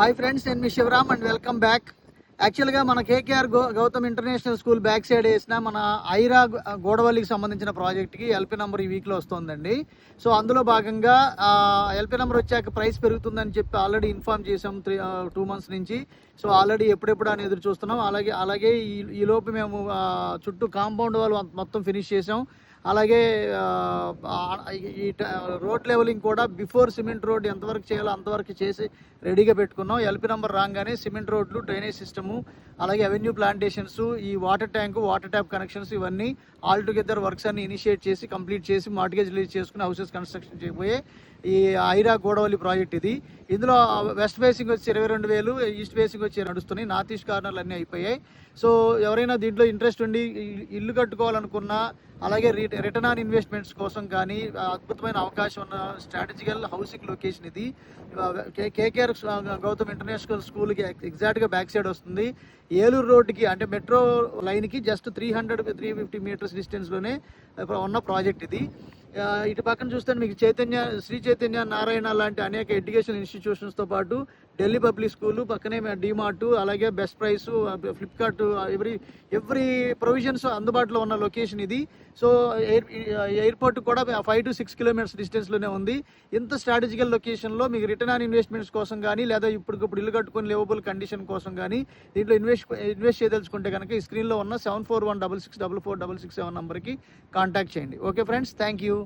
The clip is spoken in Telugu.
హాయ్ ఫ్రెండ్స్, నేను మీ శివరామ్ అండ్ వెల్కమ్ బ్యాక్. యాక్చువల్గా మన KKR Gautam international school back side వేసిన మన ఐరా గోడవల్లికి సంబంధించిన ప్రాజెక్ట్కి ఎల్పీ నెంబర్ ఈ వీక్లో వస్తుందండి. సో అందులో భాగంగా ఎల్పీ నెంబర్ వచ్చాక ప్రైస్ పెరుగుతుందని చెప్పి ఆల్రెడీ ఇన్ఫార్మ్ చేసాం 2 months నుంచి. సో ఆల్రెడీ ఎప్పుడెప్పుడు అని ఎదురు చూస్తున్నాం. అలాగే ఈ లోపు మేము చుట్టూ కాంపౌండ్ వాళ్ళు మొత్తం ఫినిష్ చేసాం. అలాగే ఈ రోడ్ లెవెలింగ్ కూడా బిఫోర్ సిమెంట్ రోడ్ ఎంతవరకు చేయాలో అంతవరకు చేసి రెడీగా పెట్టుకున్నాం. ఎల్పీ నెంబర్ రాగానే సిమెంట్ రోడ్లు, డ్రైనేజ్ సిస్టము, అలాగే అవెన్యూ ప్లాంటేషన్స్, ఈ water tank, water tap connections ఇవన్నీ ఆల్ టుగెదర్ వర్క్స్ అన్ని ఇనిషియేట్ చేసి కంప్లీట్ చేసి మార్టిగేజ్ రిలీజ్ చేసుకుని హౌసెస్ కన్స్ట్రక్షన్ చేయబోయే ఈ ఐరా గోడవల్లి ప్రాజెక్ట్ ఇది. ఇందులో వెస్ట్ ఫేసింగ్ వచ్చి 22,000, ఈస్ట్ ఫేసింగ్ వచ్చి నడుస్తున్నాయి. నార్త్ ఈస్ట్ కార్నర్లు అన్నీ అయిపోయాయి. సో ఎవరైనా దీంట్లో ఇంట్రెస్ట్ ఉండి ఇల్లు కట్టుకోవాలనుకున్నా, అలాగే రిటర్న్ ఆన్ ఇన్వెస్ట్మెంట్స్ కోసం కానీ అద్భుతమైన అవకాశం ఉన్న స్ట్రాటజికల్ హౌసింగ్ లొకేషన్ ఇది. కేకేఆర్ గౌతమ్ ఇంటర్నేషనల్ స్కూల్కి ఎగ్జాక్ట్గా బ్యాక్ సైడ్ వస్తుంది. ఏలూరు రోడ్డుకి అంటే మెట్రో లైన్కి జస్ట్ 350 మీటర్స్ డిస్టెన్స్లోనే ఉన్న ప్రాజెక్ట్ ఇది. ఇటు పక్కన చూస్తే మీకు శ్రీ చైతన్య నారాయణ లాంటి అనేక ఎడ్యుకేషన్ ఇన్స్టిట్యూషన్స్తో పాటు ఢిల్లీ పబ్లిక్ స్కూలు, పక్కనే డిమార్ట్, అలాగే best price, Flipkart, every provisions అందుబాటులో ఉన్న లొకేషన్ ఇది. సో ఎయిర్పోర్ట్ కూడా 5 to 6 kilometers డిస్టెన్స్లోనే ఉంది. ఇంత స్ట్రాటజికల్ లొకేషన్లో మీకు రిటర్న్ ఆన్ ఇన్వెస్ట్మెంట్స్ కోసం కానీ, లేదా ఇప్పటికప్పుడు ఇల్లు కట్టుకొని లివబుల్ కండిషన్ కోసం కానీ దీంట్లో ఇన్వెస్ట్ చేయదలుచుకుంటే కనుక ఈ స్క్రీన్లో ఉన్న 7416644667 నెంబర్కి కాంటాక్ట్ చేయండి. Okay friends, thank you.